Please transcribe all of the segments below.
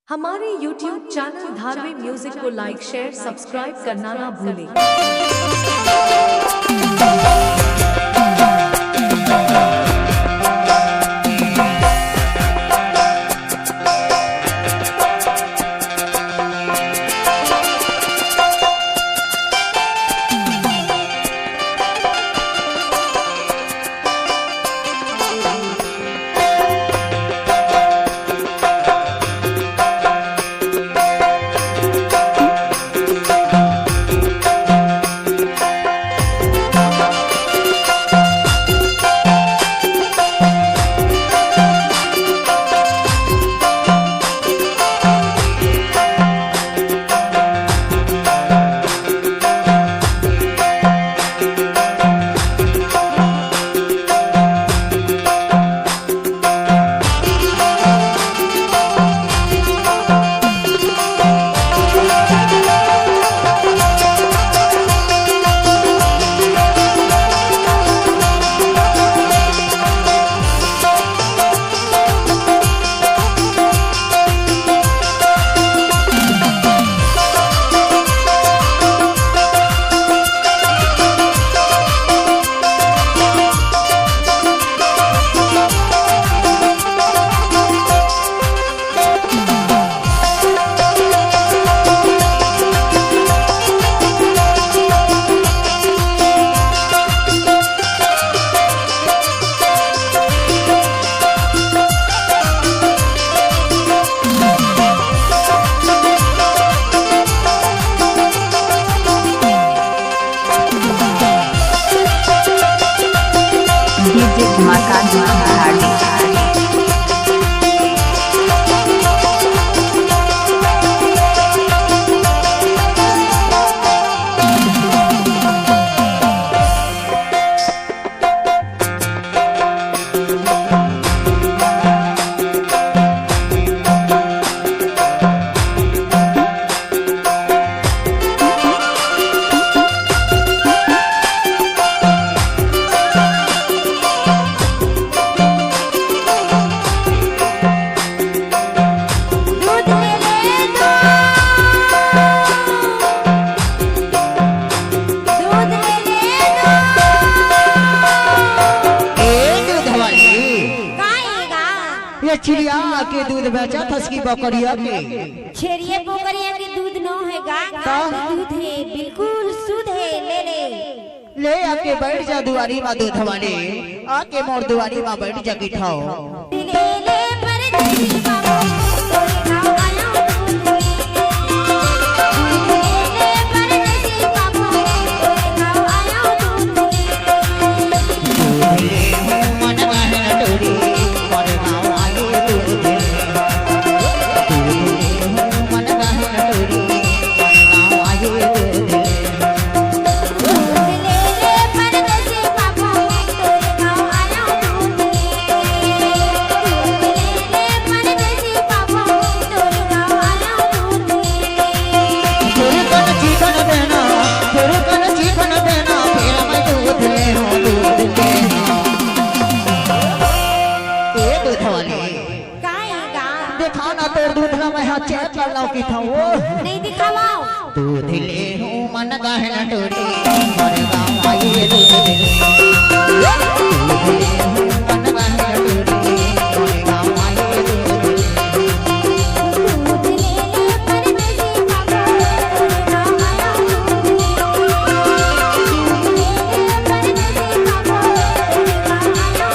हमारे YouTube channel Dharavi music को लाइक share subscribe करना ना भूलें। चिड़िया के दूध बेचा थसकी बकरिया के छेरिए बकरिया के दूध न हैगा दूध है बिल्कुल शुद्ध है ले आके बैठ जा दुआरी मां दूध वाले आके मोर दुआरी मां बैठ जा बिठाओ ले परदेसी बाबू तोरे गाँव आया दूध ले परदेसी बाबू तोरे गाँव आया दूध मन बहन डोरी मोर गाँव नहीं दिखावाओ दूध ले हूँ मन गहन डोरी मोर गाँव आइए दूध ले हूँ मन गहन डोरी मोर गाँव आइए दूध ले परदेसी बाबू तोरे गाँव आया दूध ले परदेसी बाबू तोरे गाँव आया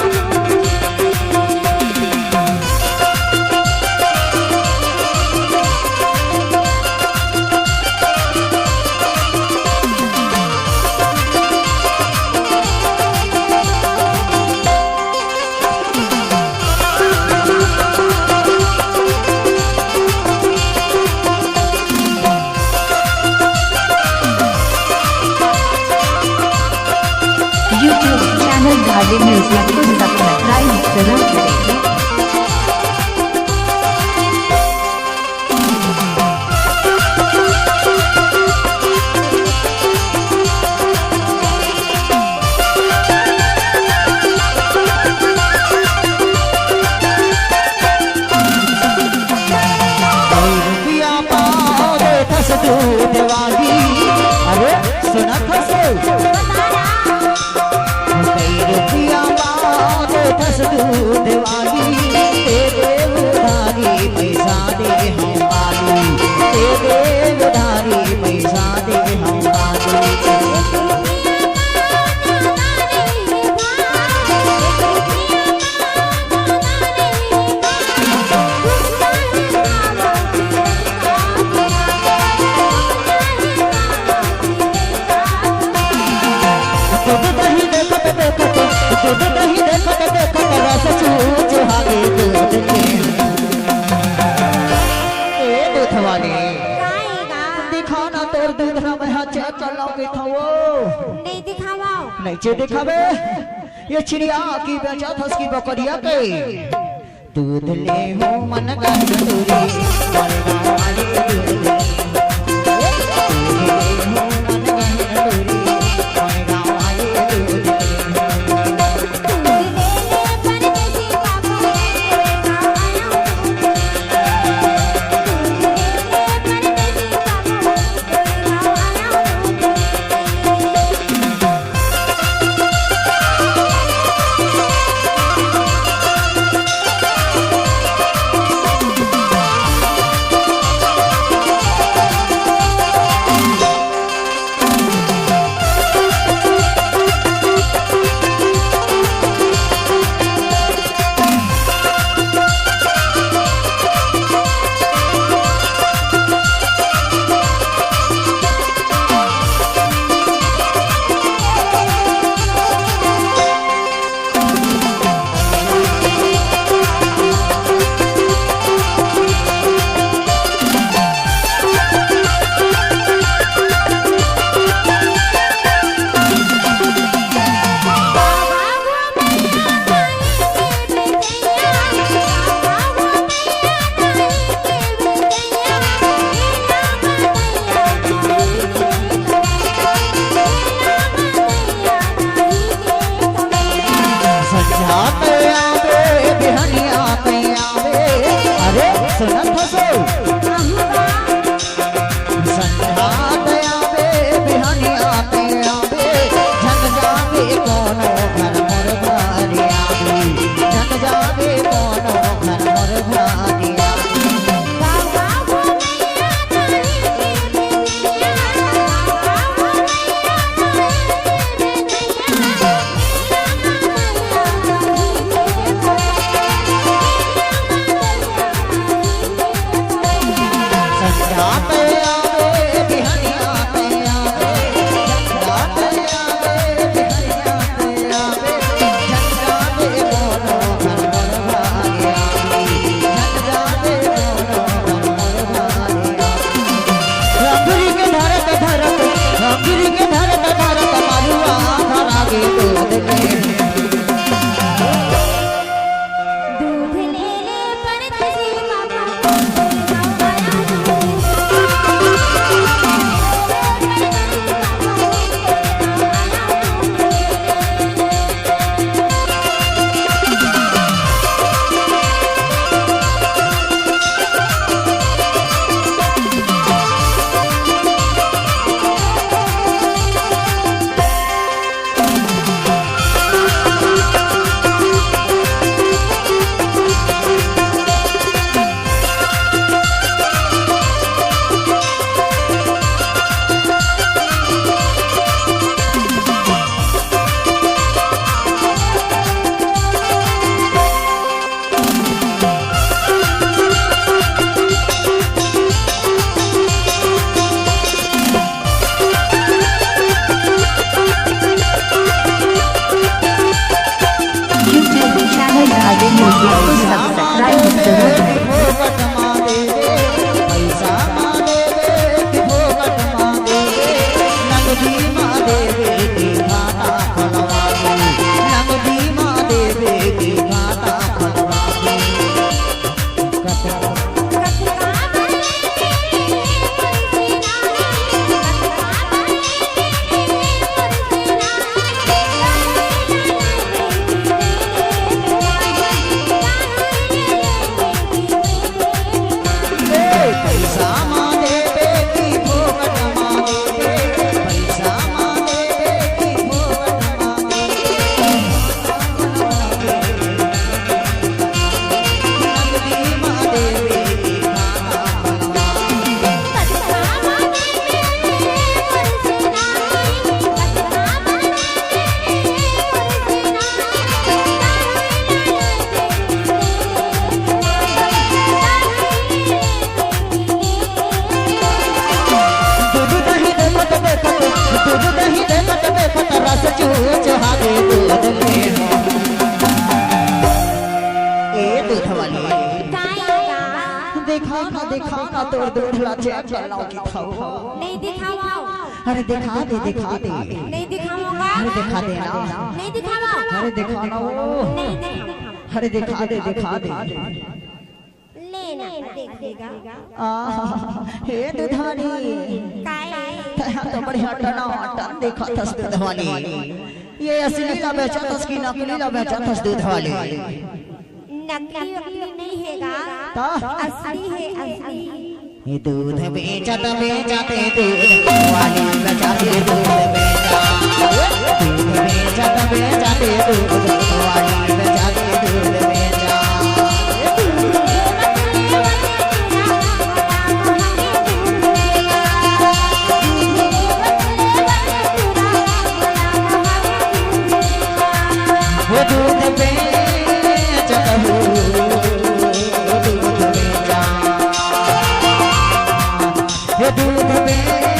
दूध वाली अरे सुना खसो रुपया मांगो दस दूध वाली तेरे उधारी पैसा दे हम वाली तेरे उधारी पैसा दे हम वाली दूध नहीं देखत देखत रस चूच हागे दूध के ए दूध वाली दिखाना तोर दूध ना मैं हाथ चलाओ के खाओ नहीं दिखावाओ नहीं चे दिखावे ये चिड़िया की बेचा थस की बकरिया के दूध ले हो मन गंदूरी वाली दूध ले ना दिखा ना तोड़ दूध ला चेक कर लो की खाओ नहीं दिखाओ अरे दिखा दे नहीं दिखाऊंगा अरे दिखा दे ना नहीं दिखावा अरे दिखा ना नहीं दिखाऊंगा अरे दिखा दे लेना देखेगा हे दुधानी काय तो बढ़िया टन देखा थस दूध वाली ये असली ला बेचा थस की नकली ला बेचा थस दूध वाली नकली वकली नहीं हैगा असली है असली ये दूध बेचते दूध वाली बेचाते दूध बेचा दूध बेचते दूध वाली बेचाते दूध बेचा वो दूध बेचते दूध बेचा ये दूध बेच